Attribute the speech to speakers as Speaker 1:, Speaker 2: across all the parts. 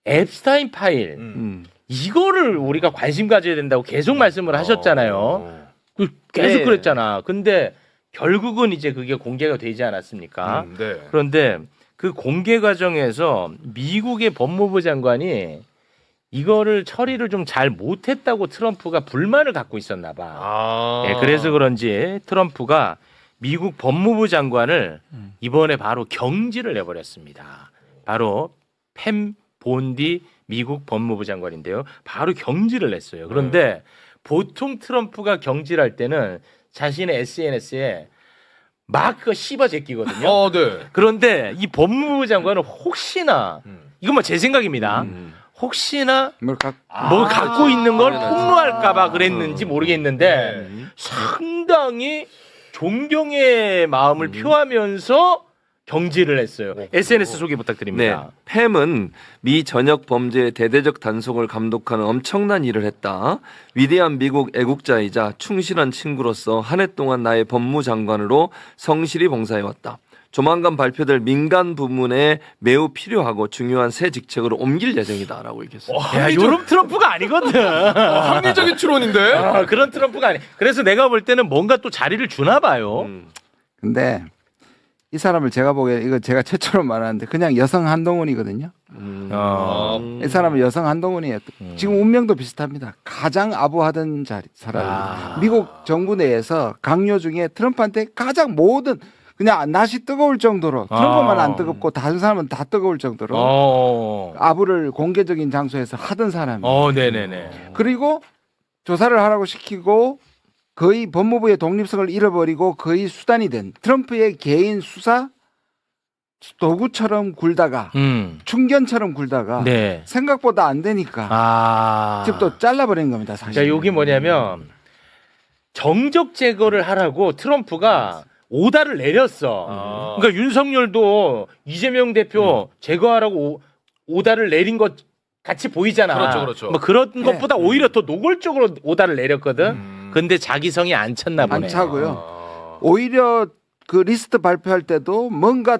Speaker 1: 앱스타인 파일 이거를 우리가 관심 가져야 된다고 계속 말씀을 하셨잖아요. 계속
Speaker 2: 네.
Speaker 1: 그랬잖아. 근데 결국은 이제 그게 공개가 되지 않았습니까?
Speaker 3: 네.
Speaker 1: 그런데 그 공개 과정에서 미국의 법무부 장관이 이거를 처리를 좀 잘 못했다고 트럼프가 불만을 갖고 있었나 봐. 예, 그래서 그런지 트럼프가 미국 법무부 장관을 이번에 바로 경질을 내버렸습니다. 바로 팸 본디 미국 법무부 장관인데요. 바로 경질을 냈어요. 그런데 보통 트럼프가 경질할 때는 자신의 SNS에 막 그거 씹어 제끼거든요.
Speaker 3: 네.
Speaker 1: 그런데 이 법무부 장관은 혹시나 이건 뭐 제 생각입니다. 혹시나 뭘 갖고 있는 걸 폭로할까봐 그랬는지 모르겠는데 상당히 존경의 마음을 표하면서 경질을 했어요. SNS 소개 부탁드립니다.
Speaker 2: 네, 팸은 미 전역 범죄의 대대적 단속을 감독하는 엄청난 일을 했다. 위대한 미국 애국자이자 충실한 친구로서 한 해 동안 나의 법무장관으로 성실히 봉사해왔다. 조만간 발표될 민간 부문에 매우 필요하고 중요한 새 직책으로 옮길 예정이다라고 얘기했어요.
Speaker 1: 야, 요런 트럼프가 아니거든.
Speaker 3: 합리적인 추론인데.
Speaker 1: 그런 트럼프가 아니. 그래서 내가 볼 때는 뭔가 또 자리를 주나 봐요.
Speaker 4: 근데 이 사람을 제가 보기에 이거 제가 최초로 말하는데 그냥 여성 한동훈이거든요. 이 사람은 여성 한동훈이에요. 지금 운명도 비슷합니다. 가장 아부하던 사람. 미국 정부 내에서 강요 중에 트럼프한테 가장 모든 그냥 낯이 뜨거울 정도로 트럼프만 안 뜨겁고 다른 사람은 다 뜨거울 정도로 아부를 공개적인 장소에서 하던 사람이에요.
Speaker 1: 네네네.
Speaker 4: 그리고 조사를 하라고 시키고 거의 법무부의 독립성을 잃어버리고 거의 수단이 된 트럼프의 개인 수사 도구처럼 굴다가 충견처럼 굴다가
Speaker 1: 네.
Speaker 4: 생각보다 안 되니까 지금 또 잘라버린 겁니다. 사실.
Speaker 1: 자, 여기 뭐냐면 정적 제거를 하라고 트럼프가 오다를 내렸어. 그러니까 윤석열도 이재명 대표 제거하라고 오다를 내린 것 같이 보이잖아.
Speaker 3: 그렇죠.
Speaker 1: 뭐 그런 것보다 오히려 더 노골적으로 오다를 내렸거든. 근데 자기 성이 안 찼나 보네.
Speaker 4: 안 차고요. 오히려 그 리스트 발표할 때도 뭔가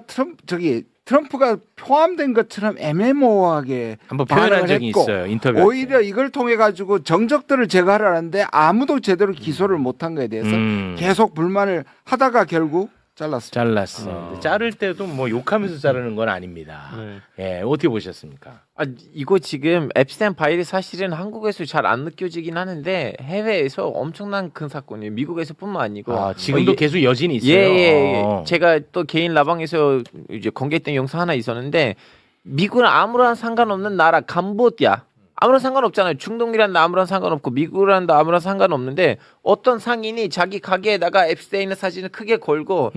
Speaker 4: 트럼프가 포함된 것처럼 애매모호하게
Speaker 1: 한번 표현한 적이
Speaker 4: 했고,
Speaker 1: 있어요. 인터뷰.
Speaker 4: 오히려 이걸 통해 가지고 정적들을 제거하라는데 아무도 제대로 기소를 못한 거에 대해서 계속 불만을 하다가 결국 잘랐어. 자를 때도 뭐 욕하면서 자르는 건 아닙니다. 예, 어떻게 보셨습니까?
Speaker 5: 이거 지금 앱스타인 파일이 사실은 한국에서 잘 안 느껴지긴 하는데 해외에서 엄청난 큰 사건이에요. 미국에서뿐만 아니고
Speaker 1: 지금도 계속 여진이 있어요.
Speaker 5: 예. 제가 또 개인 라방에서 이제 공개했던 영상 하나 있었는데 미국은 아무런 상관없는 나라 캄보디아 아무런 상관없잖아요. 중동이란 아무런 상관없고 미국이란도 아무런 상관없는데 어떤 상인이 자기 가게에다가 앱스타인의 사진을 크게 걸고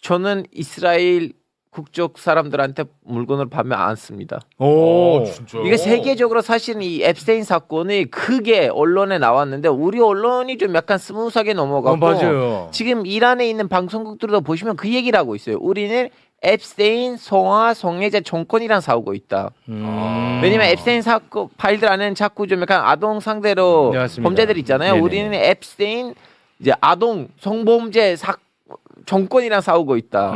Speaker 5: 저는 이스라엘 국적 사람들한테 물건을 팔면 안 씁니다.
Speaker 3: 진짜요?
Speaker 5: 이게 세계적으로 사실은 이 앱스테인 사건이 크게 언론에 나왔는데 우리 언론이 좀 약간 스무스하게 넘어가고
Speaker 1: 맞아요.
Speaker 5: 지금 이란에 있는 방송국들도 보시면 그 얘기를 하고 있어요. 우리는 앱스테인 성화 성애자 정권이랑 싸우고 있다. 왜냐면 앱스테인 사건 파일들 안에는 자꾸 좀 약간 아동 상대로 범죄들 있잖아요. 네네. 우리는 앱스테인 이제 아동 성범죄 정권이랑 싸우고 있다.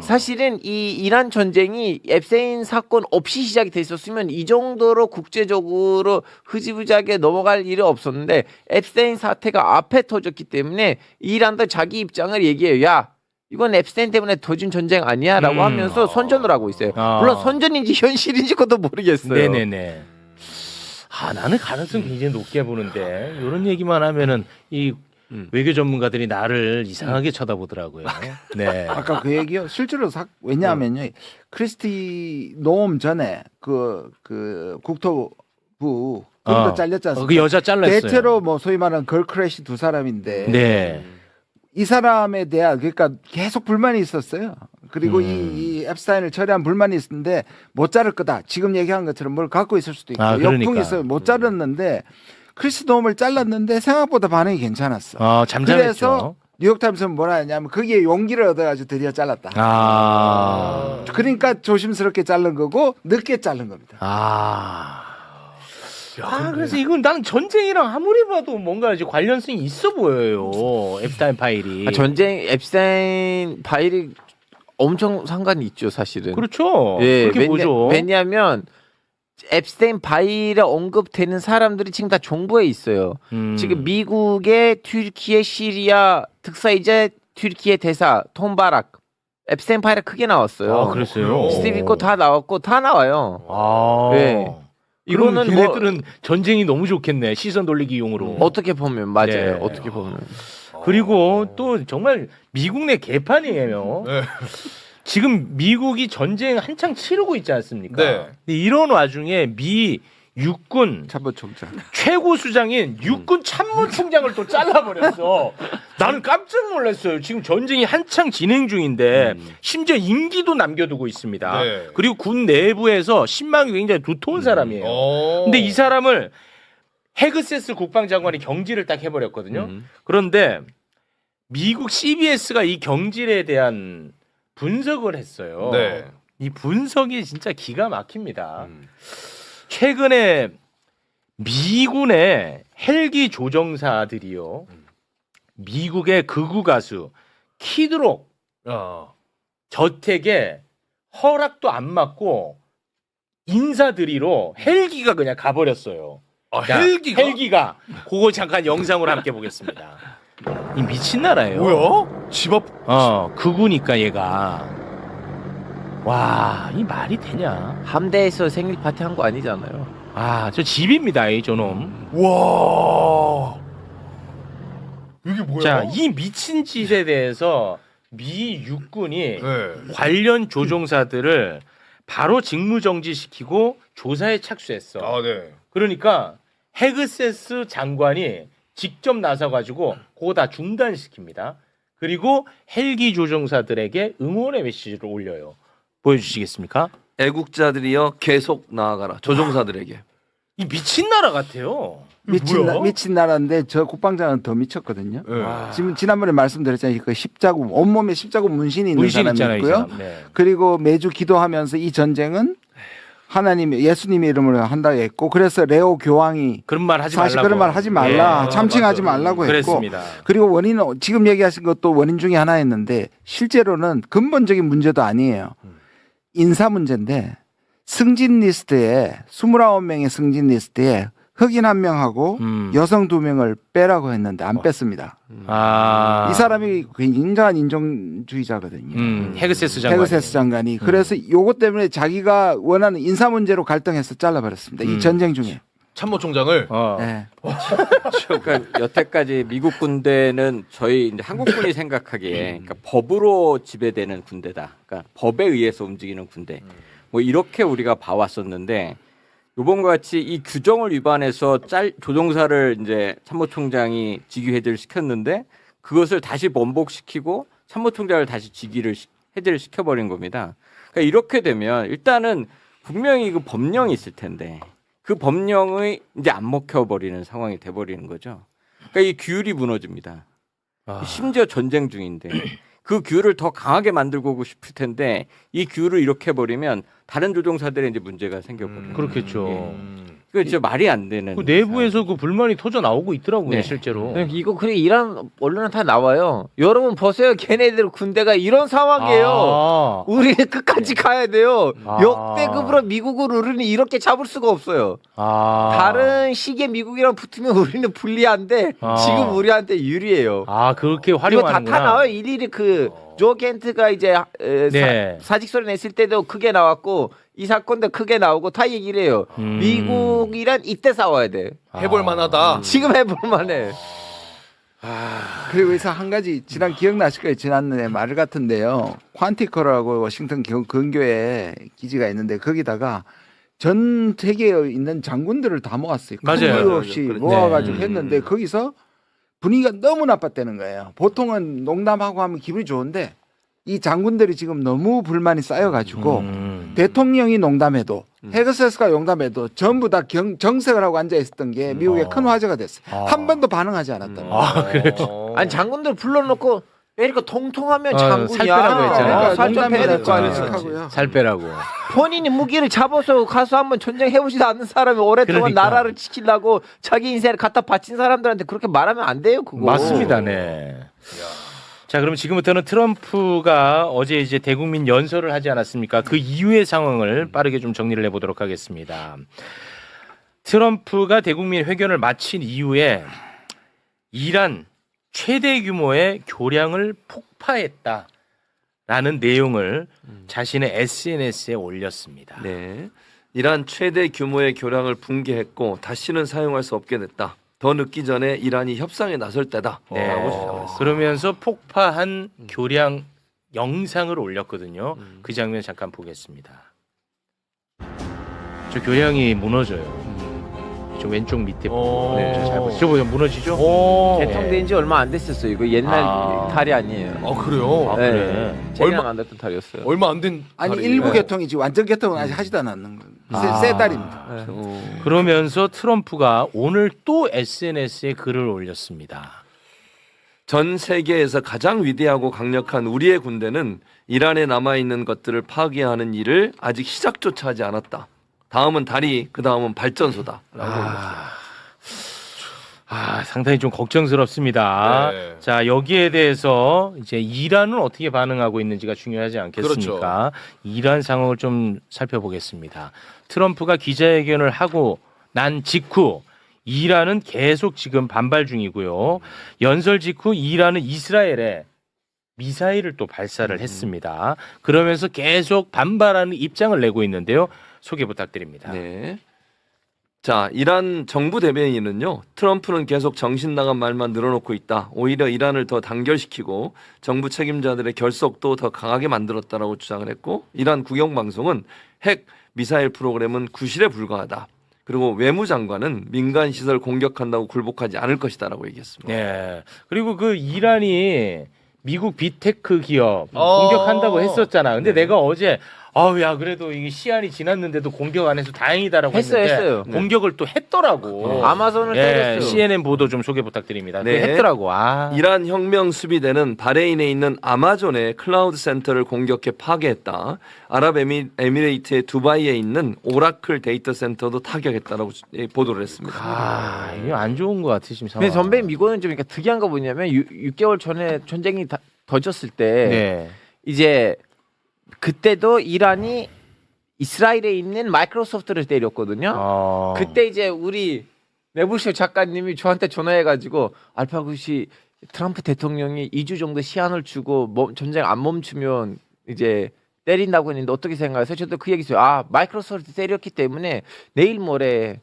Speaker 5: 사실은 이 이란 전쟁이 앱스테인 사건 없이 시작이 돼 있었으면 이 정도로 국제적으로 흐지부지하게 넘어갈 일이 없었는데 앱스테인 사태가 앞에 터졌기 때문에 이란도 자기 입장을 얘기해요. 야, 이건 앱스테인 때문에 터진 전쟁 아니야라고 하면서 선전을 하고 있어요. 물론 선전인지 현실인지 그것도 모르겠어요.
Speaker 1: 네네네. 나는 가능성 굉장히 높게 보는데 이런 얘기만 하면은 이 외교 전문가들이 나를 이상하게 쳐다보더라고요. 네.
Speaker 4: 아까 그 얘기요. 실제로 왜냐하면요. 크리스티 노엄 전에 그 국토부 그것도 잘렸지 않습니까?
Speaker 1: 그 여자 잘랐어요.
Speaker 4: 대체로 뭐 소위 말하는 걸크래시 두 사람인데
Speaker 1: 네.
Speaker 4: 이 사람에 대한 그러니까 계속 불만이 있었어요. 그리고 이 앱스타인을 처리한 불만이 있었는데 못 자를 거다. 지금 얘기한 것처럼 뭘 갖고 있을 수도 있고 역풍이 있어요. 못 자랐는데 크리스 노엄을 잘랐는데 생각보다 반응이 괜찮았어.
Speaker 1: 잠잠했죠.
Speaker 4: 그래서 뉴욕타임스는 뭐라 하냐면 거기에 용기를 얻어가지고 드디어 잘랐다. 그러니까 조심스럽게 자른 거고 늦게 자른 겁니다.
Speaker 1: 그래서 이건 나는 전쟁이랑 아무리 봐도 뭔가 이제 관련성이 있어 보여요. 앱스타인 파일이.
Speaker 5: 앱스타인 파일이 엄청 상관이 있죠, 사실은.
Speaker 1: 그렇죠.
Speaker 5: 예,
Speaker 1: 그렇게 보죠.
Speaker 5: 왜냐하면 앱스테인 파일에 언급되는 사람들이 지금 다 정부에 있어요. 지금 미국의 튀르키예, 시리아 특사이제 튀르키예 대사 톰 바락 앱스테인 파일에 크게 나왔어요.
Speaker 1: 아, 그랬어요?
Speaker 5: 스티브 거 다 나왔고 다 나와요.
Speaker 1: 아.
Speaker 5: 네.
Speaker 1: 이거는
Speaker 5: 이거는 뭐
Speaker 1: 걔네들은 전쟁이 너무 좋겠네. 시선 돌리기용으로.
Speaker 5: 어떻게 보면 맞아요.
Speaker 1: 네.
Speaker 5: 어떻게 보면.
Speaker 1: 그리고 또 정말 미국 내 개판이에요.
Speaker 3: 네.
Speaker 1: 지금 미국이 전쟁 한창 치르고 있지 않습니까?
Speaker 3: 네.
Speaker 1: 근데 이런 와중에 미 육군
Speaker 4: 참모총장.
Speaker 1: 최고 수장인 육군 참모총장을 또 잘라버렸어. 나는 깜짝 놀랐어요. 지금 전쟁이 한창 진행 중인데 심지어 임기도 남겨두고 있습니다.
Speaker 3: 네.
Speaker 1: 그리고 군 내부에서 신망이 굉장히 두터운 사람이에요. 근데 이 사람을 헤그세스 국방장관이 경질을 딱 해버렸거든요. 그런데 미국 CBS가 이 경질에 대한 분석을 했어요.
Speaker 3: 네.
Speaker 1: 이 분석이 진짜 기가 막힙니다. 최근에 미군의 헬기 조종사들이요. 미국의 극우 가수 키드록 저택에 허락도 안 받고 인사드리러 헬기가 그냥 가버렸어요.
Speaker 3: 아,
Speaker 1: 야,
Speaker 3: 헬기가?
Speaker 1: 헬기가 그거 잠깐 영상으로 함께 보겠습니다. 이 미친 나라예요.
Speaker 3: 뭐야? 집 앞.
Speaker 1: 극우니까 얘가 와, 이 말이 되냐?
Speaker 5: 함대에서 생일 파티 한 거 아니잖아요.
Speaker 1: 아, 저 집입니다, 이 저놈.
Speaker 3: 와. 이게 뭐야?
Speaker 1: 자, 이 미친 짓에 대해서 미 육군이
Speaker 3: 네.
Speaker 1: 관련 조종사들을 바로 직무 정지시키고 조사에 착수했어.
Speaker 3: 아, 네.
Speaker 1: 그러니까 헤그세스 장관이 직접 나서가지고 그거 다 중단시킵니다. 그리고 헬기 조종사들에게 응원의 메시지를 올려요. 보여주시겠습니까?
Speaker 2: 애국자들이여 계속 나아가라. 조종사들에게.
Speaker 1: 이 미친 나라 같아요.
Speaker 4: 미친 나라인데 저 국방장은 더 미쳤거든요.
Speaker 3: 네.
Speaker 4: 지금 지난번에 말씀드렸잖아요. 그 십자군 온몸에 십자군 문신이 있는
Speaker 1: 문신
Speaker 4: 사람이
Speaker 1: 있잖아요, 이
Speaker 4: 있고요.
Speaker 1: 사람. 네.
Speaker 4: 그리고 매주 기도하면서 이 전쟁은 하나님 예수님의 이름으로 한다 했고 그래서 레오 교황이
Speaker 1: 그런 말 하지
Speaker 4: 사실
Speaker 1: 말라고.
Speaker 4: 그런 말 하지 말라
Speaker 1: 예.
Speaker 4: 참칭하지 말라고 했고
Speaker 1: 그랬습니다.
Speaker 4: 그리고 원인은 지금 얘기하신 것도 원인 중에 하나였는데 실제로는 근본적인 문제도 아니에요. 인사 문제인데 승진 리스트에 29명의 승진 리스트에 흑인 1명하고 여성 2명을 빼라고 했는데 안 뺐습니다.
Speaker 1: 아,
Speaker 4: 이 사람이 굉장한 인종주의자거든요.
Speaker 1: 헤그세스 장관.
Speaker 4: 헤그세스 장관이 그래서 요것 때문에 자기가 원하는 인사 문제로 갈등해서 잘라버렸습니다. 이 전쟁 중에.
Speaker 3: 참모총장을.
Speaker 4: 네.
Speaker 6: 그러니까 여태까지 미국 군대는 저희 이제 한국군이 생각하기에 그러니까 법으로 지배되는 군대다. 그러니까 법에 의해서 움직이는 군대. 뭐 이렇게 우리가 봐왔었는데 이번과 같이 이 규정을 위반해서 조종사를 이제 참모총장이 직위 해제를 시켰는데 그것을 다시 번복시키고 참모총장을 다시 해제를 시켜버린 겁니다. 그러니까 이렇게 되면 일단은 분명히 그 법령이 있을 텐데 그 법령이 이제 안 먹혀버리는 상황이 돼버리는 거죠. 그러니까 이 규율이 무너집니다. 심지어 전쟁 중인데 그 규율을 더 강하게 만들고 싶을 텐데 이 규율을 이렇게 해버리면 다른 조종사들의 이제 문제가 생겨버려요.
Speaker 1: 그렇겠죠.
Speaker 6: 그거 진짜 말이 안 되는.
Speaker 1: 그 내부에서 그 불만이 터져 나오고 있더라고요,
Speaker 6: 네.
Speaker 1: 실제로.
Speaker 5: 이거 그래 이란 언론은 다 나와요. 여러분 보세요. 걔네들 군대가 이런 상황이에요.
Speaker 1: 아.
Speaker 5: 우리는 끝까지 가야 돼요.
Speaker 1: 아.
Speaker 5: 역대급으로 미국을 우리는 이렇게 잡을 수가 없어요.
Speaker 1: 아.
Speaker 5: 다른 시기에 미국이랑 붙으면 우리는 불리한데
Speaker 1: 아.
Speaker 5: 지금 우리한테 유리해요.
Speaker 1: 아, 그렇게
Speaker 5: 이거 다
Speaker 1: 활용하는구나.
Speaker 5: 나와요. 일일이 조 켄트가 이제
Speaker 1: 네.
Speaker 5: 사직서를 냈을 때도 크게 나왔고 이 사건도 크게 나오고 다 얘기를 해요. 미국이란 이때 싸워야 돼.
Speaker 3: 해볼 만하다.
Speaker 5: 지금 해볼 만해.
Speaker 4: 그리고 여기서 한 가지 지난 기억나실 거예요. 지난해 말 같은데요. 퀀티커라고 워싱턴 근교에 기지가 있는데 거기다가 전 세계에 있는 장군들을 다 모았어요.
Speaker 1: 맞아요.
Speaker 4: 큰 이유 없이 모아가지고 했는데 거기서 분위기가 너무 나빴다는 거예요. 보통은 농담하고 하면 기분이 좋은데 이 장군들이 지금 너무 불만이 쌓여가지고 대통령이 농담해도 헤그세스가 농담해도 전부 다 정색을 하고 앉아 있었던 게 미국에 큰 화제가 됐어요. 한 번도 반응하지 않았다는 거예요.
Speaker 1: 아, 그래요?
Speaker 5: 아니 장군들 불러놓고 왜 이렇게 통통하면
Speaker 1: 살
Speaker 5: 장군이야.
Speaker 1: 빼라고 했잖아요.
Speaker 5: 살 좀 빼야 될 거 아니야.
Speaker 4: 하고요.
Speaker 1: 살 빼라고.
Speaker 5: 본인이 무기를 잡아서 가서 한번 전쟁 해보지도 않는 사람이 오랫동안
Speaker 1: 그러니까.
Speaker 5: 나라를 지키려고 자기 인생을 갖다 바친 사람들한테 그렇게 말하면 안 돼요. 그거.
Speaker 1: 맞습니다, 네. 자, 그럼 지금부터는 트럼프가 어제 이제 대국민 연설을 하지 않았습니까? 그 이후의 상황을 빠르게 좀 정리를 해보도록 하겠습니다. 트럼프가 대국민 회견을 마친 이후에 이란 최대 규모의 교량을 폭파했다라는 내용을 자신의 SNS에 올렸습니다.
Speaker 2: 네. 이란 최대 규모의 교량을 붕괴했고 다시는 사용할 수 없게 됐다. 더 늦기 전에 이란이 협상에 나설 때다.
Speaker 1: 네.
Speaker 2: 라고 주장했습니다.
Speaker 1: 그러면서 폭파한 교량 영상을 올렸거든요. 그 장면 잠깐 보겠습니다. 저 교량이 무너져요. 저 왼쪽 밑에 부분.
Speaker 3: 네.
Speaker 1: 잘 보세요. 저 보세요. 무너지죠?
Speaker 3: 오.
Speaker 5: 개통된 지 얼마 안 됐었어요. 이거 옛날 탈이 아니에요.
Speaker 3: 아 그래요?
Speaker 1: 아, 그래.
Speaker 5: 재량
Speaker 3: 얼마-
Speaker 5: 안 됐던 탈이었어요.
Speaker 3: 얼마 안 된.
Speaker 4: 아니
Speaker 3: 달이에요.
Speaker 4: 일부
Speaker 3: 네.
Speaker 4: 개통이지 완전 개통은 아직 하지도 않았는 거예요. 세 달입니다.
Speaker 1: 그러면서 트럼프가 오늘 또 SNS에 글을 올렸습니다.
Speaker 2: 전 세계에서 가장 위대하고 강력한 우리의 군대는 이란에 남아있는 것들을 파괴하는 일을 아직 시작조차 하지 않았다. 다음은 다리, 그 다음은 발전소다.
Speaker 1: 상당히 좀 걱정스럽습니다.
Speaker 3: 네.
Speaker 1: 자, 여기에 대해서 이제 이란은 어떻게 반응하고 있는지가 중요하지 않겠습니까? 이란 상황을 좀 살펴보겠습니다. 트럼프가 기자회견을 하고 난 직후 이란은 계속 지금 반발 중이고요. 연설 직후 이란은 이스라엘에 미사일을 또 발사를 했습니다. 그러면서 계속 반발하는 입장을 내고 있는데요. 소개 부탁드립니다.
Speaker 2: 네. 자, 이란 정부 대변인은요, 트럼프는 계속 정신 나간 말만 늘어놓고 있다. 오히려 이란을 더 단결시키고 정부 책임자들의 결속도 더 강하게 만들었다라고 주장을 했고, 이란 국영방송은 핵 미사일 프로그램은 구실에 불과하다. 그리고 외무장관은 민간 시설 공격한다고 굴복하지 않을 것이다라고 얘기했습니다.
Speaker 1: 네. 그리고 그 이란이 미국 비테크 기업 공격한다고 했었잖아. 근데 내가 어제 야 그래도 이게 시한이 지났는데도 공격 안 해서 다행이다라고 했는데
Speaker 5: 했어요.
Speaker 1: 공격을 또 했더라고.
Speaker 5: 아마존을 때렸어요.
Speaker 1: CNN 보도 좀 소개 부탁드립니다.
Speaker 2: 네.
Speaker 1: 또 했더라고.
Speaker 2: 이란 혁명 수비대는 바레인에 있는 아마존의 클라우드 센터를 공격해 파괴했다. 아랍에미레이트의 두바이에 있는 오라클 데이터 센터도 타격했다라고 보도를 했습니다.
Speaker 1: 이거 안 좋은 것 같아 지금 상황.
Speaker 5: 근데 선배님 이거는 좀 그러니까 특이한 거 뭐냐면 6개월 전에 전쟁이 터졌을 때
Speaker 1: 네.
Speaker 5: 이제 그때도 이란이 이스라엘에 있는 마이크로소프트를 때렸거든요. 그때 이제 우리 매불쇼 작가님이 저한테 전화해가지고 알파고시 트럼프 대통령이 2주 정도 시한을 주고 전쟁 안 멈추면 이제 때린다고 했는데 어떻게 생각하세요? 저도 그 얘기 했어요. 마이크로소프트 때렸기 때문에 내일 모레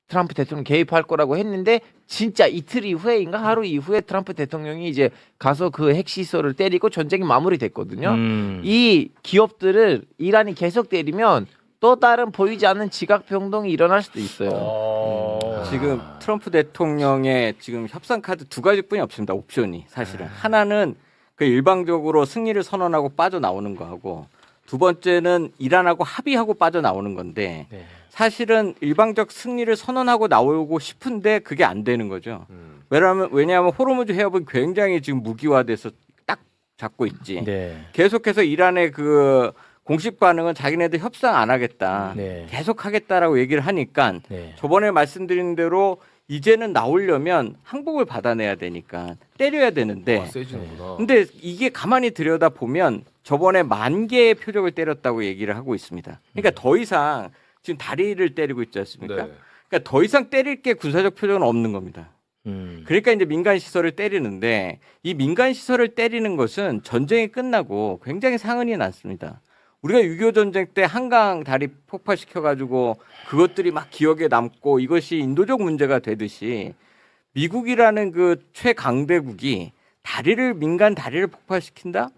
Speaker 5: 트럼프 대통령 개입할 거라고 했는데 진짜 이틀 이후에인가 하루 이후에 트럼프 대통령이 이제 가서 그 핵시설을 때리고 전쟁이 마무리됐거든요. 이 기업들을 이란이 계속 때리면 또 다른 보이지 않는 지각 변동이 일어날 수도 있어요.
Speaker 6: 지금 트럼프 대통령의 지금 협상 카드 두 가지뿐이 없습니다. 옵션이 사실은 하나는 그 일방적으로 승리를 선언하고 빠져나오는 거하고 두 번째는 이란하고 합의하고 빠져나오는 건데 사실은 일방적 승리를 선언하고 나오고 싶은데 그게 안 되는 거죠. 왜냐하면 호르무즈 해협은 굉장히 지금 무기화돼서 딱 잡고 있지.
Speaker 1: 네.
Speaker 6: 계속해서 이란의 그 공식 반응은 자기네들 협상 안 하겠다.
Speaker 1: 네.
Speaker 6: 계속 하겠다라고 얘기를 하니까
Speaker 1: 네.
Speaker 6: 저번에 말씀드린 대로 이제는 나오려면 항복을 받아내야 되니까 때려야 되는데
Speaker 3: 세지는구나.
Speaker 6: 근데 이게 가만히 들여다 보면 저번에 10,000개의 표적을 때렸다고 얘기를 하고 있습니다. 그러니까 더 이상 지금 다리를 때리고 있지 않습니까?
Speaker 3: 네.
Speaker 6: 그러니까 더 이상 때릴 게 군사적 표적은 없는 겁니다. 그러니까 이제 민간 시설을 때리는데 이 민간 시설을 때리는 것은 전쟁이 끝나고 굉장히 상흔이 났습니다. 우리가 6.25 전쟁 때 한강 다리 폭파시켜 가지고 그것들이 막 기억에 남고 이것이 인도적 문제가 되듯이 미국이라는 그 최강대국이 민간 다리를 폭파시킨다?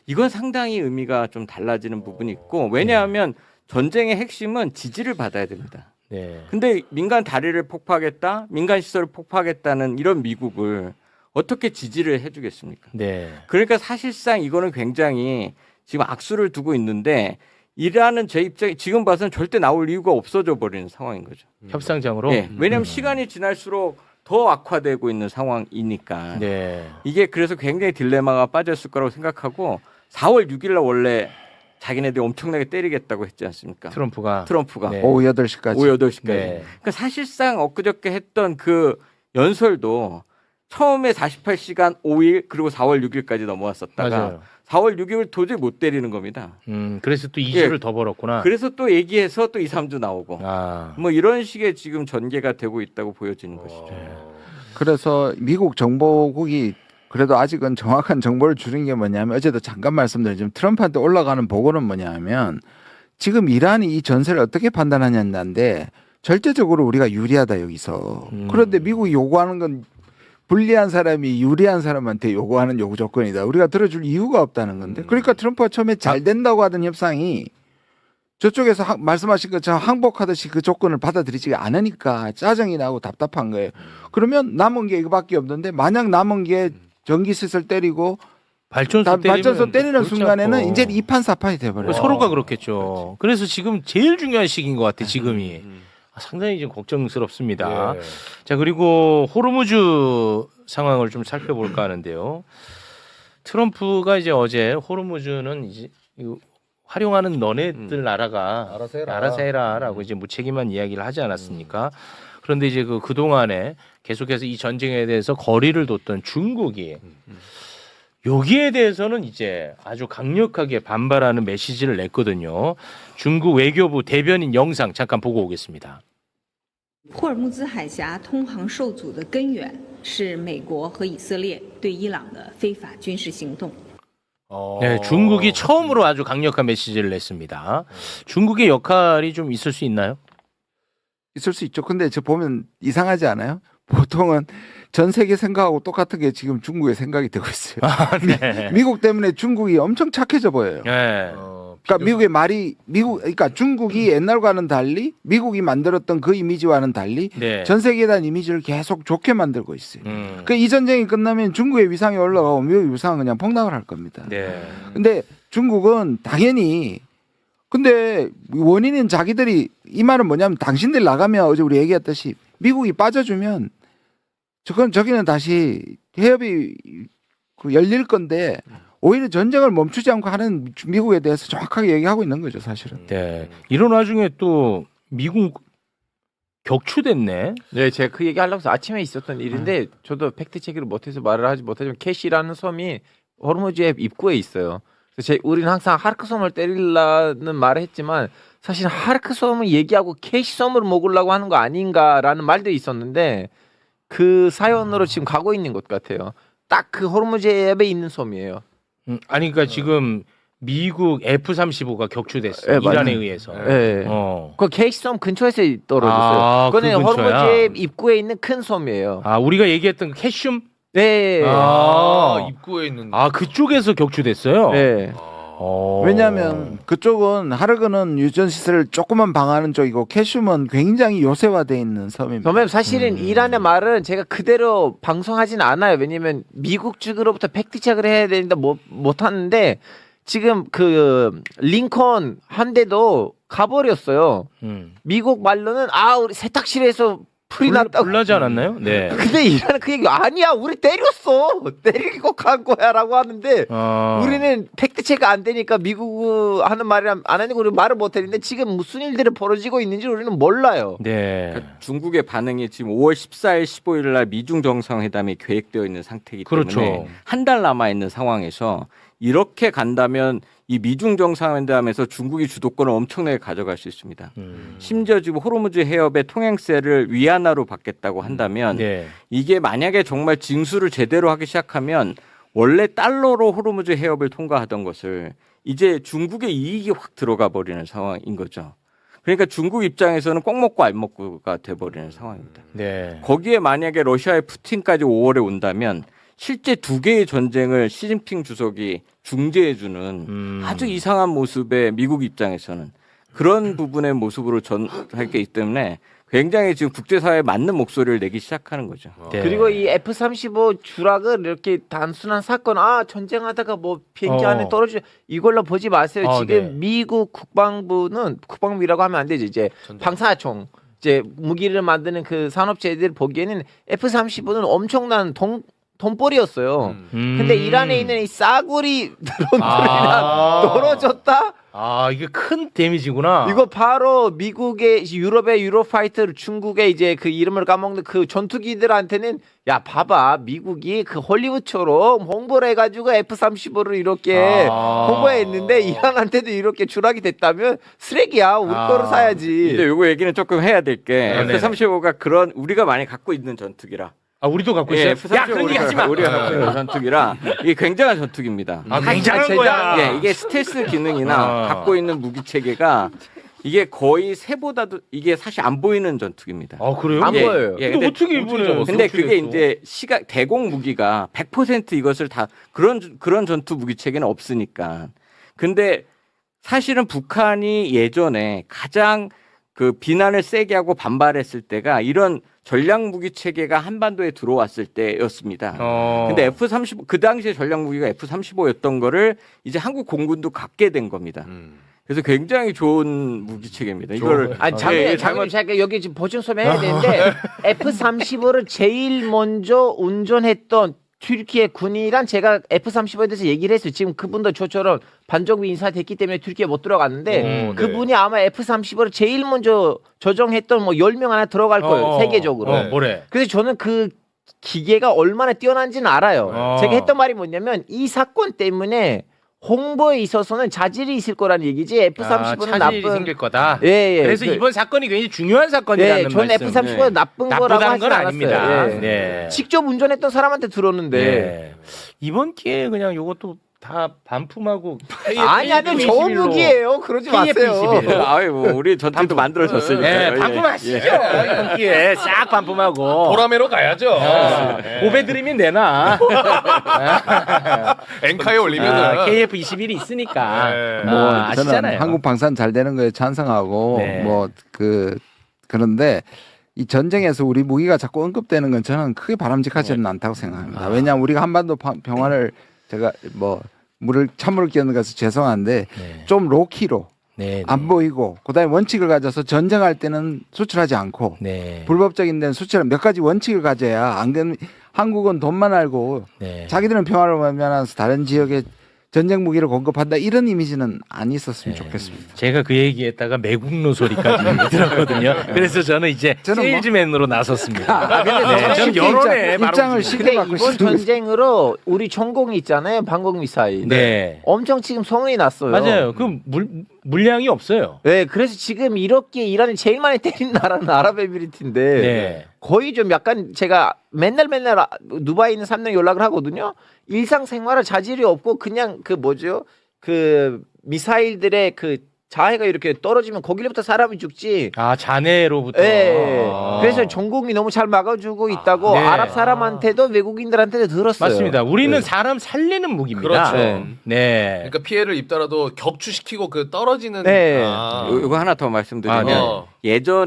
Speaker 6: 이건 상당히 의미가 좀 달라지는 부분이 있고 왜냐하면 전쟁의 핵심은 지지를 받아야 됩니다.
Speaker 1: 네.
Speaker 6: 근데 민간 다리를 폭파하겠다, 민간 시설을 폭파하겠다는 이런 미국을 어떻게 지지를 해주겠습니까?
Speaker 1: 네.
Speaker 6: 그러니까 사실상 이거는 굉장히 지금 악수를 두고 있는데 이란은 제 입장에 지금 봐서는 절대 나올 이유가 없어져 버리는 상황인 거죠.
Speaker 1: 협상장으로.
Speaker 6: 예, 왜냐하면 시간이 지날수록 더 악화되고 있는 상황이니까
Speaker 1: 네.
Speaker 6: 이게 그래서 굉장히 딜레마가 빠졌을 거라고 생각하고 4월 6일 날 원래 자기네들이 엄청나게 때리겠다고 했지 않습니까?
Speaker 1: 트럼프가.
Speaker 6: 네.
Speaker 4: 오후 8시까지.
Speaker 6: 오후 8시까지.
Speaker 1: 네.
Speaker 6: 그러니까 사실상 엊그저께 했던 그 연설도 처음에 48시간 5일 그리고 4월 6일까지 넘어왔었다가
Speaker 1: 맞아요.
Speaker 6: 4월 6일을 도저히 못 때리는 겁니다.
Speaker 1: 그래서 또 2주를 더 벌었구나.
Speaker 6: 그래서 또 얘기해서 또 2, 3주 나오고
Speaker 1: 아.
Speaker 6: 뭐 이런 식의 지금 전개가 되고 있다고 보여지는 것이죠.
Speaker 4: 그래서 미국 정보국이 그래도 아직은 정확한 정보를 주는 게 뭐냐면 어제도 잠깐 말씀드렸지만 트럼프한테 올라가는 보고는 뭐냐면 지금 이란이 이 전세를 어떻게 판단하냐인데 절대적으로 우리가 유리하다 여기서. 그런데 미국이 요구하는 건 불리한 사람이 유리한 사람한테 요구하는 요구 조건이다. 우리가 들어줄 이유가 없다는 건데. 그러니까 트럼프가 처음에 잘 된다고 하던 협상이 저쪽에서 말씀하신 것처럼 항복하듯이 그 조건을 받아들이지가 않으니까 짜증이 나고 답답한 거예요. 그러면 남은 게 이거밖에 없는데 만약 남은 게 전기세를 때리고 발전소 때리는
Speaker 1: 골치
Speaker 4: 순간에는
Speaker 1: 아파.
Speaker 4: 이제 2판 4판이 돼버려요.
Speaker 1: 서로가 그렇겠죠. 그래서 지금 제일 중요한 시기인 것 같아. 지금이 상당히 좀 걱정스럽습니다.
Speaker 3: 예.
Speaker 1: 자, 그리고 호르무즈 상황을 좀 살펴볼까 하는데요. 트럼프가 이제 어제 호르무즈는 이제 이거 활용하는 너네들 나라가 알아서 해라라고 이제 무책임한 이야기를 하지 않았습니까? 그런데 이제 그 동안에 계속해서 이 전쟁에 대해서 거리를 뒀던 중국이 여기에 대해서는 이제 아주 강력하게 반발하는 메시지를 냈거든요. 중국 외교부 대변인 영상 잠깐 보고 오겠습니다.
Speaker 7: 霍尔木兹海峡通航受阻的根源是美国和以色列对伊朗的非法军事行动。
Speaker 1: 네, 중국이 처음으로 아주 강력한 메시지를 냈습니다. 중국의 역할이 좀 있을 수 있나요?
Speaker 4: 있을 수 있죠. 근데 저 보면 이상하지 않아요? 보통은 전 세계 생각하고 똑같은 게 지금 중국의 생각이 되고 있어요.
Speaker 1: 네.
Speaker 4: 미국 때문에 중국이 엄청 착해져 보여요.
Speaker 1: 네.
Speaker 4: 그러니까 미국의 말이 그러니까 중국이 옛날과는 달리 미국이 만들었던 그 이미지와는 달리
Speaker 1: 네.
Speaker 4: 전 세계에 대한 이미지를 계속 좋게 만들고 있어요.
Speaker 1: 음.
Speaker 4: 그러니까 이 전쟁이 끝나면 중국의 위상이 올라가고 미국의 위상은 그냥 폭락을 할 겁니다.
Speaker 1: 네.
Speaker 4: 근데 중국은 당연히 근데 원인은 자기들이 이 말은 뭐냐면 당신들 나가면 어제 우리 얘기했듯이 미국이 빠져주면 저기는 다시 해협이 열릴 건데 오히려 전쟁을 멈추지 않고 하는 미국에 대해서 정확하게 얘기하고 있는 거죠, 사실은.
Speaker 1: 네. 이런 와중에 또 미국 격추됐네.
Speaker 5: 네, 제가 그 얘기 하려고 해서 아침에 있었던 일인데 저도 팩트 체크를 못해서 말을 하지 못하지만 캐시라는 섬이 호르무즈의 입구에 있어요. 그래서 우리는 항상 하르크 섬을 때리려는 말을 했지만 사실 하르크 섬을 얘기하고 캐시 섬을 먹으려고 하는 거 아닌가라는 말들이 있었는데 그 사연으로 지금 가고 있는 것 같아요. 딱 그 호르무즈에 있는 섬이에요.
Speaker 1: 아니 그러니까 지금 미국 F-35가 격추됐어.
Speaker 5: 네,
Speaker 1: 이란에
Speaker 5: 맞아요.
Speaker 1: 의해서.
Speaker 5: 네.
Speaker 1: 그
Speaker 5: 캐시 섬 근처에서 떨어졌어요.
Speaker 1: 아,
Speaker 5: 그거는
Speaker 1: 그 근처야?
Speaker 5: 호르무즈 입구에 있는 큰 섬이에요.
Speaker 1: 아, 우리가 얘기했던 그 캐슘?
Speaker 5: 네.
Speaker 3: 입구에 있는.
Speaker 1: 아, 그쪽에서 격추됐어요?
Speaker 5: 네.
Speaker 4: 왜냐하면 그쪽은 하르그는 유전 시설을 조금만 방어하는 쪽이고 캐슘은 굉장히 요새화되어 있는 섬입니다.
Speaker 5: 선배님 사실은 이란의 말은 제가 그대로 방송하진 않아요. 왜냐면 미국 측으로부터 팩트 체크를 해야 되는데 못 하는데 지금 그 링컨 한 대도 가버렸어요. 미국 말로는 우리 세탁실에서 불이 났다고.
Speaker 1: 불나지 않았나요? 네.
Speaker 5: 근데 이란은 그 얘기 아니야. 우리 때렸어. 때리고 간 거야라고 하는데 우리는 팩트 체크 안 되니까 미국 하는 말이랑 안 하니까 우리 말을 못 했는데 지금 무슨 일들이 벌어지고 있는지 우리는 몰라요.
Speaker 1: 네.
Speaker 6: 그러니까 중국의 반응이 지금 5월 14일, 15일 날 미중 정상회담이 계획되어 있는 상태이기 때문에
Speaker 1: 그렇죠.
Speaker 6: 한 달 남아 있는 상황에서 이렇게 간다면 이 미중 정상회담에서 중국이 주도권을 엄청나게 가져갈 수 있습니다. 심지어 지금 호르무즈 해협의 통행세를 위안화로 받겠다고 한다면
Speaker 1: 네.
Speaker 6: 이게 만약에 정말 징수를 제대로 하기 시작하면 원래 달러로 호르무즈 해협을 통과하던 것을 이제 중국의 이익이 확 들어가 버리는 상황인 거죠. 그러니까 중국 입장에서는 꼭 먹고 안 먹고가 돼버리는 상황입니다.
Speaker 1: 네.
Speaker 6: 거기에 만약에 러시아의 푸틴까지 5월에 온다면 실제 두 개의 전쟁을 시진핑 주석이 중재해주는 아주 이상한 모습의 미국 입장에서는 그런 부분의 모습으로 전할 게 있기 때문에 굉장히 지금 국제사회에 맞는 목소리를 내기 시작하는 거죠.
Speaker 1: 네.
Speaker 5: 그리고 이 F-35 추락을 이렇게 단순한 사건, 전쟁하다가 뭐 비행기 안에 떨어져 이걸로 보지 마세요. 지금
Speaker 1: 네.
Speaker 5: 미국 국방부라고 하면 안 되죠. 이제 방사총, 이제 무기를 만드는 그 산업체들 보기에는 F-35는 엄청난 돈벌이였어요. 근데 이란에 있는 이 싸구리 드론들이랑 떨어졌다?
Speaker 1: 아 이게 큰 데미지구나.
Speaker 5: 이거 바로 미국의 유럽의 유로파이터, 중국의 이제 그 이름을 까먹는 그 전투기들한테는 야 봐봐 미국이 그 헐리우드처럼 홍보를 해가지고 F-35를 이렇게 홍보했는데 이란한테도 이렇게 추락이 됐다면 쓰레기야. 우리 거를 사야지.
Speaker 6: 근데 요거 얘기는 조금 해야 될 게
Speaker 1: 네네.
Speaker 6: F-35가 그런 우리가 많이 갖고 있는 전투기라.
Speaker 1: 아 우리도 갖고 있어요. 야 그런 얘기 하지 마.
Speaker 6: 우리가 갖고 있는 전투기라 이게 굉장한 전투기입니다.
Speaker 1: 아 굉장한 거야.
Speaker 6: 예, 이게 스텔스 기능이나 갖고 있는 무기 체계가 이게 거의 새보다도 이게 사실 안 보이는 전투기입니다.
Speaker 1: 아 그래요?
Speaker 5: 안
Speaker 6: 예,
Speaker 5: 보여요.
Speaker 6: 예,
Speaker 1: 근데 어떻게 이번에?
Speaker 6: 근데 그게 이제 대공 무기가 100% 이것을 다 그런 전투 무기 체계는 없으니까. 근데 사실은 북한이 예전에 가장 그 비난을 세게 하고 반발했을 때가 이런 전략 무기 체계가 한반도에 들어왔을 때였습니다. 근데 F-35 그 당시에 전략 무기가 F-35였던 거를 이제 한국 공군도 갖게 된 겁니다. 그래서 굉장히 좋은 무기 체계입니다. 이걸
Speaker 5: 아니 잠깐 여기 지금 보충 설명해야 되는데 F-35를 제일 먼저 운전했던 튀르키예 군이란 제가 F-35에 대해서 얘기를 했어요. 지금 그분도 저처럼 반정부 인사됐기 때문에 튀르키예 못 들어갔는데 그분이 아마 F-35를 제일 먼저 조정했던 뭐 10명 하나 들어갈 거예요. 세계적으로.
Speaker 1: 뭐래?
Speaker 5: 그래서 저는 그 기계가 얼마나 뛰어난지는 알아요. 제가 했던 말이 뭐냐면 이 사건 때문에 홍보에 있어서는 자질이 있을 거라는 얘기지 F-35는
Speaker 1: 차질이
Speaker 5: 나쁜
Speaker 1: 생길 거다.
Speaker 5: 예.
Speaker 1: 그래서 이번 사건이 굉장히 중요한 사건이라는
Speaker 5: 예, 저는
Speaker 1: 말씀.
Speaker 5: F-35가 나쁜 거라고
Speaker 1: 나쁘다는
Speaker 5: 하진
Speaker 1: 건
Speaker 5: 않았어요.
Speaker 1: 아닙니다.
Speaker 5: 예.
Speaker 1: 네.
Speaker 5: 직접 운전했던 사람한테 들었는데
Speaker 1: 네. 이번 기회에 그냥 요것도 다 반품하고
Speaker 5: 아니 좋은 무기예요. 그러지 마세요.
Speaker 6: 아유 뭐 우리 전투도 만들어졌으니까.
Speaker 1: 네, 반품하시죠. 이번 기회에 싹 반품하고
Speaker 3: 보라매로 가야죠.
Speaker 1: 고배드리면 되나?
Speaker 3: 엔카에 올리면은
Speaker 1: KF-21이 있으니까
Speaker 3: 네.
Speaker 4: 뭐
Speaker 1: 아시잖아요.
Speaker 4: 저는 한국 방산 잘 되는 거에 찬성하고
Speaker 1: 네.
Speaker 4: 뭐 그런데 이 전쟁에서 우리 무기가 자꾸 언급되는 건 저는 크게 바람직하지는 않다고 생각합니다. 왜냐하면 우리가 한반도 평화를 제가 뭐 찬물을 끼얹는 것은 죄송한데
Speaker 1: 네.
Speaker 4: 좀 로키로
Speaker 1: 네,
Speaker 4: 안 보이고 그다음에 원칙을 가져서 전쟁할 때는 수출하지 않고
Speaker 1: 네.
Speaker 4: 불법적인 데는 수출하는 몇 가지 원칙을 가져야 안 그러면 한국은 돈만 알고
Speaker 1: 네.
Speaker 4: 자기들은 평화를 원하면서 다른 지역에 전쟁 무기를 공급한다 이런 이미지는 안 있었으면 좋겠습니다.
Speaker 1: 제가 그 얘기했다가 매국노 소리까지 들었거든요. 그래서 저는 이제
Speaker 4: 저는 뭐-
Speaker 1: 세일즈맨으로 나섰습니다.
Speaker 5: 근데
Speaker 1: 네, 저는 여론에
Speaker 4: 입장을
Speaker 1: 바로
Speaker 4: 쉽게
Speaker 5: 근데
Speaker 4: 바꿀 수
Speaker 5: 이번
Speaker 4: 있는 거죠.
Speaker 5: 전쟁으로 우리 전공이 있잖아요. 방공 미사일.
Speaker 1: 네.
Speaker 5: 엄청 지금 소문이 났어요.
Speaker 1: 맞아요. 그 물량이 없어요.
Speaker 5: 네, 그래서 지금 이렇게 이란이 제일 많이 때린 나라는 아랍에미리트인데
Speaker 1: 네.
Speaker 5: 거의 좀 약간 제가 맨날 두바이에 있는 3년 연락을 하거든요. 일상생활에 자질이 없고 그냥 그 뭐죠? 그 미사일들의 그 자해가 이렇게 떨어지면 거기로부터 사람이 죽지.
Speaker 1: 아 자네로부터.
Speaker 5: 예.
Speaker 1: 아.
Speaker 5: 그래서 전공이 너무 잘 막아주고 있다고
Speaker 1: 네.
Speaker 5: 아랍 사람한테도 외국인들한테도 들었어요.
Speaker 1: 맞습니다. 우리는
Speaker 5: 네.
Speaker 1: 사람 살리는 무기입니다.
Speaker 3: 그렇죠.
Speaker 5: 네.
Speaker 1: 네.
Speaker 3: 그러니까 피해를 입더라도 격추시키고 그 떨어지는
Speaker 5: 네.
Speaker 6: 이거 하나 더 말씀드리면
Speaker 1: 아,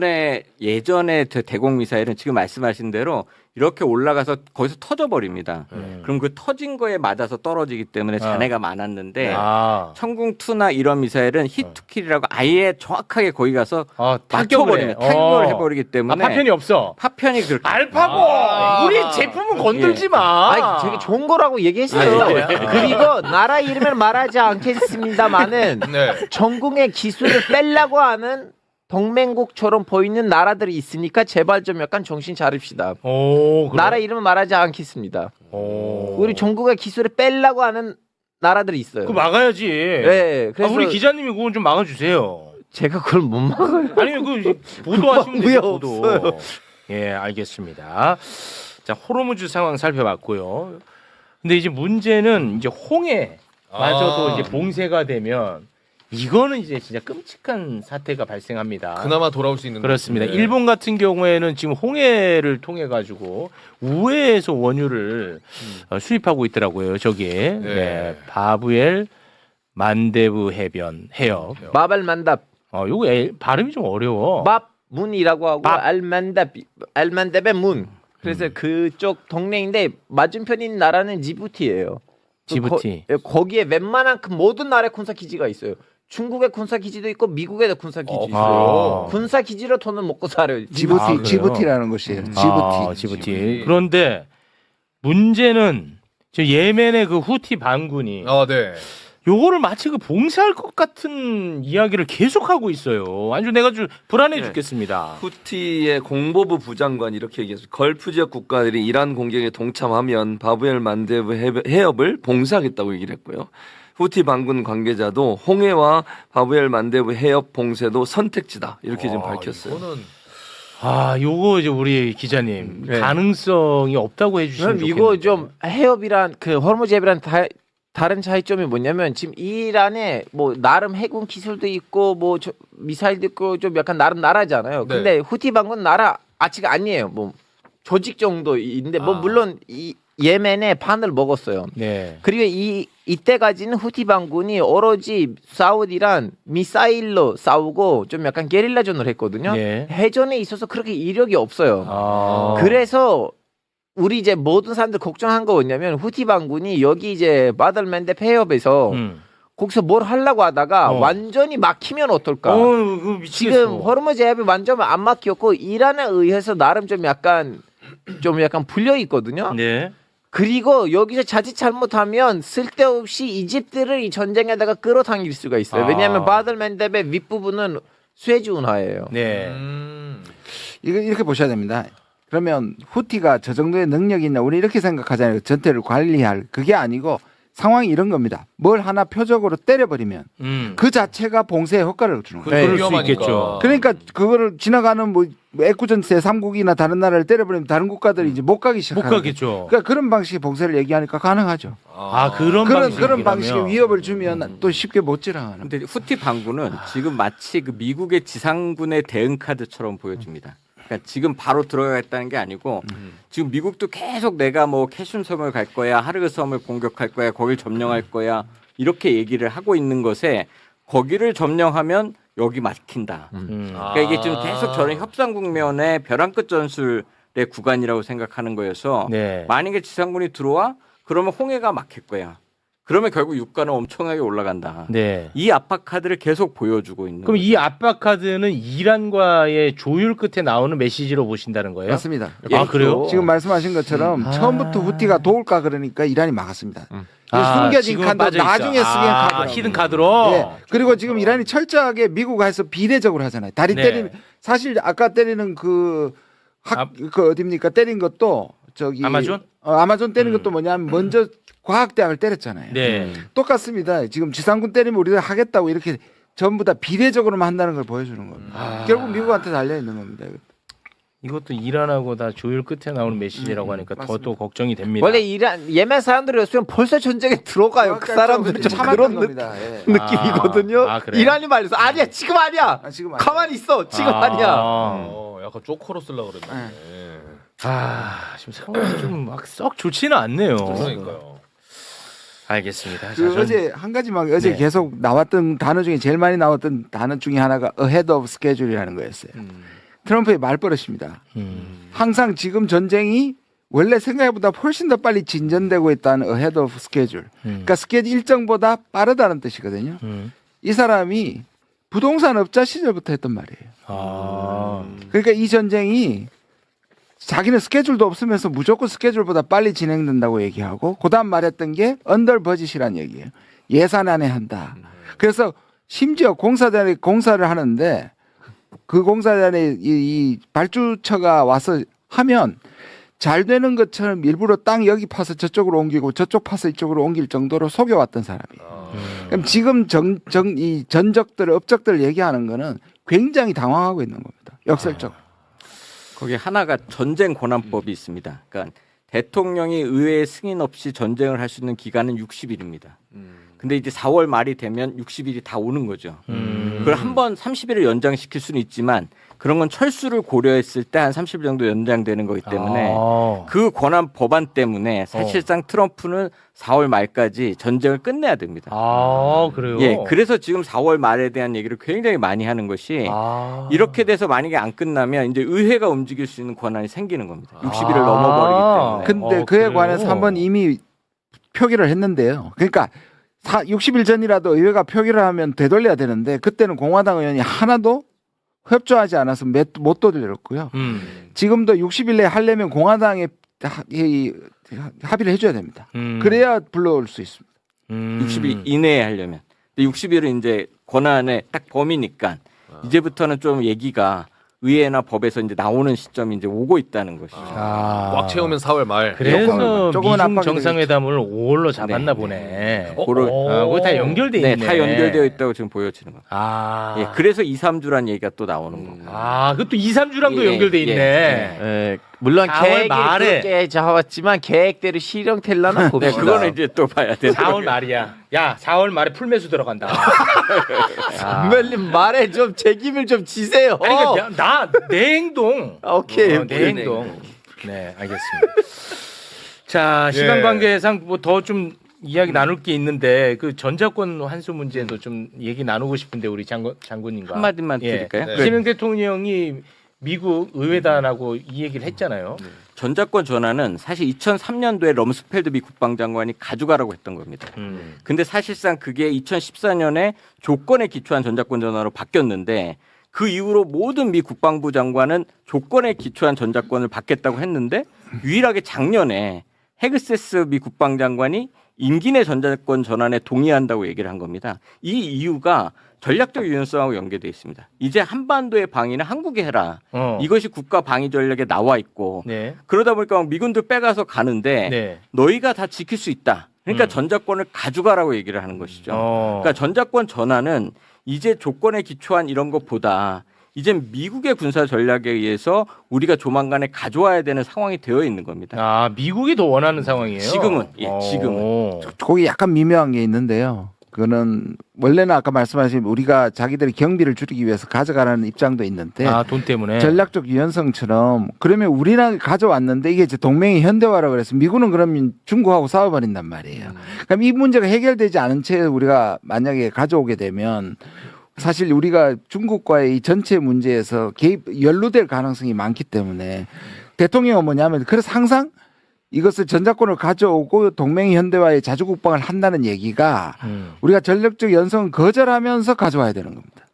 Speaker 1: 네.
Speaker 6: 예전에 대공 미사일은 지금 말씀하신 대로 이렇게 올라가서 거기서 터져버립니다. 그럼 그 터진 거에 맞아서 떨어지기 때문에 잔해가 많았는데
Speaker 1: 아.
Speaker 6: 천궁2나 이런 미사일은 히트킬이라고 아예 정확하게 거기 가서
Speaker 1: 타격을
Speaker 6: 타격을 해버리기 때문에
Speaker 1: 파편이 없어.
Speaker 6: 파편이 그렇게
Speaker 1: 알파고 우리 제품은 건들지 마.
Speaker 5: 아니, 되게 좋은 거라고 얘기했어요. 그리고 나라 이름을 말하지 않겠습니다만은
Speaker 3: 네.
Speaker 5: 전공의 기술을 빼려고 하는 동맹국처럼 보이는 나라들이 있으니까 제발 좀 약간 정신 차립시다.
Speaker 1: 오, 그래?
Speaker 5: 나라 이름은 말하지 않겠습니다.
Speaker 1: 오.
Speaker 5: 우리 전국의 기술을 빼려고 하는 나라들이 있어요.
Speaker 1: 그 막아야지.
Speaker 5: 네, 그래서
Speaker 1: 우리 기자님이 그건 좀 막아주세요.
Speaker 5: 제가 그걸 못 막아요.
Speaker 1: 아니 그 보도하시면
Speaker 5: 왜
Speaker 1: 되죠. 보도.
Speaker 5: 없어요?
Speaker 1: 예, 알겠습니다. 자, 호르무즈 상황 살펴봤고요. 근데 이제 문제는 이제 홍해마저도 이제 봉쇄가 되면 이거는 이제 진짜 끔찍한 사태가 발생합니다.
Speaker 3: 그나마 돌아올 수 있는
Speaker 1: 그렇습니다.
Speaker 3: 네.
Speaker 1: 일본 같은 경우에는 지금 홍해를 통해 가지고 우회에서 원유를 수입하고 있더라고요. 저기에 네. 바부엘 만데부 해협.
Speaker 5: 마발만답.
Speaker 1: 요거 발음이 좀 어려워.
Speaker 5: 밥문이라고 하고 알만답의 문. 그래서 그쪽 동네인데 맞은편인 나라는 지부티예요.
Speaker 1: 지부티.
Speaker 5: 거기에 웬만한 그 모든 나라의 군사 기지가 있어요. 중국의 군사 기지도 있고 미국에도 군사 기지 있어요. 군사 기지로 돈을 먹고 살아요.
Speaker 4: 지부티라는 곳이에요.
Speaker 1: 지부티. 그런데 문제는 저 예멘의 그 후티 반군이
Speaker 3: 네.
Speaker 1: 요거를 마치 그 봉쇄할 것 같은 이야기를 계속하고 있어요. 아주 내가 좀 불안해
Speaker 2: 네.
Speaker 1: 죽겠습니다.
Speaker 2: 후티의 공보부 부장관이 이렇게 얘기했어요. 걸프 지역 국가들이 이란 공격에 동참하면 바브엘 만데브 해협을 봉쇄하겠다고 얘기를 했고요. 후티 반군 관계자도 홍해와 바브엘 만데브 해협 봉쇄도 선택지다 이렇게 지금 밝혔어요.
Speaker 3: 이거는
Speaker 1: 요거 이제 우리 기자님
Speaker 5: 네.
Speaker 1: 가능성이 없다고 해주시면
Speaker 5: 그럼
Speaker 1: 좋겠네요.
Speaker 5: 이거 좀 해협이란 그 호르무즈 해협이란 다른 차이점이 뭐냐면 지금 이란에 뭐 나름 해군 기술도 있고 뭐 미사일도 있고 좀 약간 나름 나라잖아요.
Speaker 3: 네.
Speaker 5: 근데 후티 반군 나라 아직 아니에요. 뭐 조직 정도인데 뭐 물론 이 예멘에 판을 먹었어요.
Speaker 1: 네.
Speaker 5: 그리고 이때까지는 후티 반군이 오로지 사우디랑 미사일로 싸우고 좀 약간 게릴라전을 했거든요.
Speaker 1: 네.
Speaker 5: 해전에 있어서 그렇게 이력이 없어요.
Speaker 1: 아.
Speaker 5: 그래서 우리 이제 모든 사람들 걱정한 거 뭐냐면 후티 반군이 여기 이제 바들만데 해협에서 거기서 뭘 하려고 하다가 완전히 막히면 어떨까?
Speaker 1: 그거 미치겠어.
Speaker 5: 지금 호르무즈 해협이 완전 안 막혔고 이란에 의해서 나름 좀 약간 불려 있거든요.
Speaker 1: 네.
Speaker 5: 그리고 여기서 자칫 잘못하면 쓸데없이 이집트를 이 전쟁에다가 끌어당길 수가 있어요. 왜냐하면 바들만데의 윗부분은 스웨즈 운하예요.
Speaker 1: 네.
Speaker 4: 이거 이렇게 보셔야 됩니다. 그러면 후티가 저 정도의 능력이 있나 우리 이렇게 생각하잖아요. 전태를 관리할 그게 아니고 상황이 이런 겁니다. 뭘 하나 표적으로 때려버리면 그 자체가 봉쇄에 효과를 주는 거예요.
Speaker 1: 그럴 수
Speaker 3: 위험하니까.
Speaker 1: 있겠죠.
Speaker 4: 그러니까 그거를 지나가는 뭐 애꿎은 제3국이나 다른 나라를 때려버리면 다른 국가들이 이제 못 가기
Speaker 1: 못
Speaker 4: 시작하는
Speaker 1: 가겠죠.
Speaker 4: 그러니까 그런 방식의 봉쇄를 얘기하니까 가능하죠. 그런 방식의 위협을 주면 또 쉽게 못 지나가는.
Speaker 6: 근데 후티 반군은 지금 마치 그 미국의 지상군의 대응 카드처럼 보여집니다. 그러니까 지금 바로 들어가겠다는 게 아니고 지금 미국도 계속 내가 뭐 캐슌 섬을 갈 거야, 하르그 섬을 공격할 거야, 거길 점령할 거야 이렇게 얘기를 하고 있는 것에 거기를 점령하면 여기 막힌다. 그러니까 이게 지금 계속 저런 협상 국면의 벼랑 끝 전술의 구간이라고 생각하는 거여서
Speaker 1: 네.
Speaker 6: 만약에 지상군이 들어와 그러면 홍해가 막힐 거야. 그러면 결국 유가는 엄청나게 올라간다.
Speaker 1: 네.
Speaker 6: 이 압박 카드를 계속 보여주고 있는
Speaker 1: 그럼
Speaker 6: 거죠.
Speaker 1: 이 압박 카드는 이란과의 조율 끝에 나오는 메시지로 보신다는 거예요?
Speaker 4: 맞습니다.
Speaker 1: 아, 그래요?
Speaker 4: 지금 말씀하신 것처럼 처음부터 후티가 도울까 그러니까 이란이 막았습니다. 숨겨진
Speaker 1: 지금
Speaker 4: 칸도
Speaker 1: 빠져 있어.
Speaker 4: 나중에 쓰긴 카드라고.
Speaker 1: 히든 카드로.
Speaker 4: 예. 그리고 지금 이란이 철저하게 미국에서 비례적으로 하잖아요. 다리
Speaker 1: 네.
Speaker 4: 때리는 사실 아까 때리는 그 어딥니까 때린 것도 저기
Speaker 1: 아마존?
Speaker 4: 아마존 때린 것도 뭐냐면 먼저 과학대학을 때렸잖아요.
Speaker 1: 네.
Speaker 4: 똑같습니다. 지금 지상군 때리면 우리가 하겠다고 이렇게 전부 다 비례적으로만 한다는 걸 보여주는 겁니다. 결국 미국한테 달려 있는 겁니다.
Speaker 1: 이것도 이란하고 다 조율 끝에 나오는 메시지라고 하니까 더 또 걱정이 됩니다.
Speaker 5: 원래 예멘 사람들이었으면 벌써 전쟁에 들어가요. 그 사람들은 좀 그런
Speaker 4: 겁니다. 예.
Speaker 5: 느낌이거든요.
Speaker 1: 그래요?
Speaker 5: 이란이 말해서 아니야 지금 아니야.
Speaker 4: 지금 아니야.
Speaker 5: 가만히 있어 지금 아니야.
Speaker 3: 약간 쪼코로 쓰려고 그랬는데.
Speaker 1: 지금 상황이 좀 막 썩 좋지는 않네요.
Speaker 3: 그러니까요.
Speaker 1: 알겠습니다.
Speaker 4: 그
Speaker 1: 자, 전-
Speaker 4: 어제 한 가지만 어제
Speaker 1: 네.
Speaker 4: 계속 나왔던 단어 중에 제일 많이 나왔던 단어 중에 하나가 ahead of schedule이라는 거였어요. 트럼프의 말버릇입니다. 항상 지금 전쟁이 원래 생각보다 훨씬 더 빨리 진전되고 있다는 ahead of schedule. 그러니까 스케줄 일정보다 빠르다는 뜻이거든요. 이 사람이 부동산 업자 시절부터 했던 말이에요. 그러니까 이 전쟁이 자기는 스케줄도 없으면서 무조건 스케줄보다 빨리 진행된다고 얘기하고 그다음 말했던 게 언더 버짓이라는 얘기예요. 예산 안에 한다. 그래서 심지어 공사단이 공사를 하는데 그 공사단에 이 발주처가 와서 하면 잘 되는 것처럼 일부러 땅 여기 파서 저쪽으로 옮기고 저쪽 파서 이쪽으로 옮길 정도로 속여왔던 사람이에요. 그럼 지금 이 전적들 업적들 얘기하는 거는 굉장히 당황하고 있는 겁니다. 역설적.
Speaker 6: 거기 하나가 전쟁 권한법이 있습니다. 그러니까 대통령이 의회 승인 없이 전쟁을 할 수 있는 기간은 60일입니다. 근데 이제 4월 말이 되면 60일이 다 오는 거죠. 그걸 한번 30일을 연장시킬 수는 있지만 그런 건 철수를 고려했을 때 한 30일 정도 연장되는 거기 때문에 그 권한 법안 때문에 사실상 트럼프는 4월 말까지 전쟁을 끝내야 됩니다.
Speaker 1: 그래요?
Speaker 6: 예, 그래서 지금 4월 말에 대한 얘기를 굉장히 많이 하는 것이 이렇게 돼서 만약에 안 끝나면 이제 의회가 움직일 수 있는 권한이 생기는 겁니다. 60일을 넘어버리기 때문에.
Speaker 4: 근데 그에
Speaker 1: 그래요?
Speaker 4: 관해서 한번 이미 표기를 했는데요. 그러니까 60일 전이라도 의회가 표기를 하면 되돌려야 되는데 그때는 공화당 의원이 하나도 협조하지 않아서 못 되돌렸고요. 지금도 60일 내에 하려면 공화당에 합의를 해줘야 됩니다. 그래야 불러올 수 있습니다.
Speaker 6: 60일 이내에 하려면. 근데 60일은 이제 권한의 딱 범위니까 이제부터는 좀 얘기가 의회나 법에서 이제 나오는 시점이 이제 오고 있다는 것이죠.
Speaker 3: 꽉 채우면 4월 말.
Speaker 1: 그래서
Speaker 4: 조금은
Speaker 1: 미중
Speaker 4: 압박이
Speaker 1: 정상회담을 5월로 잡았나
Speaker 6: 네,
Speaker 1: 보네.
Speaker 6: 그걸-
Speaker 1: 그거 다 연결돼 있네.
Speaker 6: 네, 다 연결되어 있다고 지금 보여지는 거예요.
Speaker 1: 아,
Speaker 6: 예, 그래서 2, 3주란 얘기가 또 나오는 거고.
Speaker 1: 그것도 2, 3주랑도
Speaker 6: 예,
Speaker 1: 연결돼
Speaker 6: 예,
Speaker 1: 있네.
Speaker 5: 예, 물론
Speaker 1: 4월
Speaker 5: 계획이
Speaker 1: 말에.
Speaker 5: 그렇게 잡았지만 계획대로 실현될라나
Speaker 6: 네,
Speaker 5: 봅시다.
Speaker 6: 그거는 이제 또 봐야 돼요.
Speaker 1: 4월 말이야. 야, 4월 말에 풀매수 들어간다.
Speaker 5: 선배님 말에 좀 책임을 좀 지세요.
Speaker 1: 아니, 그러니까 내 행동.
Speaker 5: 오케이.
Speaker 1: 내 행동. 네, 알겠습니다. 자, 시간 관계상 뭐 더 좀 이야기 나눌 게 있는데 그 전자권 환수 문제도 좀 얘기 나누고 싶은데 우리 장군님과
Speaker 6: 한마디만 드릴까요?
Speaker 3: 네.
Speaker 1: 이재명 대통령이 미국 의회단하고 이 얘기를 했잖아요.
Speaker 6: 전자권 전환은 사실 2003년도에 럼스펠드 미 국방장관이 가져가라고 했던 겁니다. 근데 사실상 그게 2014년에 조건에 기초한 전자권 전환으로 바뀌었는데 그 이후로 모든 미 국방부 장관은 조건에 기초한 전자권을 받겠다고 했는데 유일하게 작년에 헤그세스 미 국방장관이 임기 내 전자권 전환에 동의한다고 얘기를 한 겁니다. 이 이유가 전략적 유연성하고 연계되어 있습니다. 이제 한반도의 방위는 한국이 해라. 이것이 국가 방위 전략에 나와 있고
Speaker 1: 네.
Speaker 6: 그러다 보니까 미군들 빼가서 가는데
Speaker 1: 네.
Speaker 6: 너희가 다 지킬 수 있다. 그러니까 전자권을 가져가라고 얘기를 하는 것이죠. 그러니까 전자권 전환은 이제 조건에 기초한 이런 것보다 이제 미국의 군사 전략에 의해서 우리가 조만간에 가져와야 되는 상황이 되어 있는 겁니다.
Speaker 1: 아, 미국이 더 원하는 상황이에요.
Speaker 6: 지금은, 예, 지금은.
Speaker 4: 거기 약간 미묘한 게 있는데요. 그거는 원래는 아까 말씀하신 우리가 자기들의 경비를 줄이기 위해서 가져가라는 입장도 있는데
Speaker 1: 돈 때문에.
Speaker 4: 전략적 유연성처럼 그러면 우리랑 가져왔는데 이게 이제 동맹이 현대화라고 그래서 미군은 그러면 중국하고 싸워버린단 말이에요. 그럼 이 문제가 해결되지 않은 채 우리가 만약에 가져오게 되면 사실 우리가 중국과의 이 전체 문제에서 개입 연루될 가능성이 많기 때문에 대통령은 뭐냐면 그래서 항상 이것을 전자권을 가져오고 동맹 현대화의 자주국방을 한다는 얘기가 우리가 전략적 연성을 거절하면서 가져와야 되는 겁니다.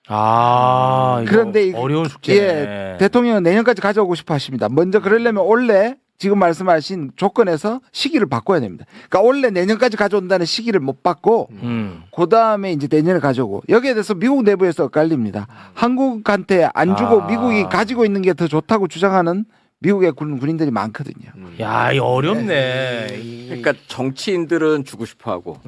Speaker 1: 이거
Speaker 4: 그런데
Speaker 1: 어려운 숙제네.
Speaker 4: 예, 대통령은 내년까지 가져오고 싶어 하십니다. 먼저 그러려면 올해 지금 말씀하신 조건에서 시기를 바꿔야 됩니다. 그러니까 올해 내년까지 가져온다는 시기를 못 받고 그 다음에 이제 내년에 가져오고 여기에 대해서 미국 내부에서 엇갈립니다. 한국한테 안 주고 미국이 가지고 있는 게 더 좋다고 주장하는 미국의 군인들이 많거든요.
Speaker 1: 야, 이거 어렵네.
Speaker 6: 그러니까 정치인들은 주고 싶어하고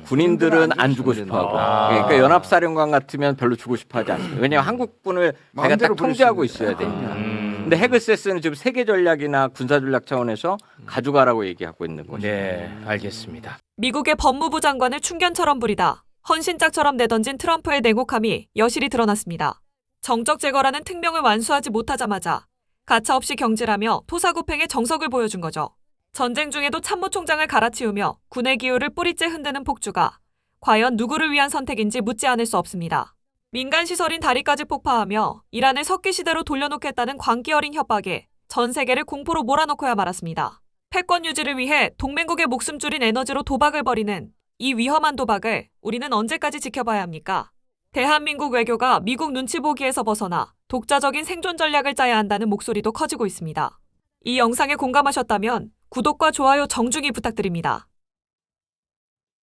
Speaker 6: 군인들은 안 주고 싶어하고 그러니까 연합사령관 같으면 별로 주고 싶어하지 않습니다. 왜냐하면 한국군을 자기가 딱 통제하고 있어야 되니까. 근데 헤그세스는 지금 세계 전략이나 군사 전략 차원에서 가져가라고 얘기하고 있는 거죠.
Speaker 1: 네, 알겠습니다.
Speaker 8: 미국의 법무부 장관을 충견처럼 부리다 헌신짝처럼 내던진 트럼프의 냉혹함이 여실히 드러났습니다. 정적 제거라는 특명을 완수하지 못하자마자 가차없이 경질하며 토사구팽의 정석을 보여준 거죠. 전쟁 중에도 참모총장을 갈아치우며 군의 기율을 뿌리째 흔드는 폭주가 과연 누구를 위한 선택인지 묻지 않을 수 없습니다. 민간 시설인 다리까지 폭파하며 이란을 석기 시대로 돌려놓겠다는 광기 어린 협박에 전 세계를 공포로 몰아넣고야 말았습니다. 패권 유지를 위해 동맹국의 목숨 줄인 에너지로 도박을 벌이는 이 위험한 도박을 우리는 언제까지 지켜봐야 합니까? 대한민국 외교가 미국 눈치 보기에서 벗어나 독자적인 생존 전략을 짜야 한다는 목소리도 커지고 있습니다. 이 영상에 공감하셨다면 구독과 좋아요 정중히 부탁드립니다.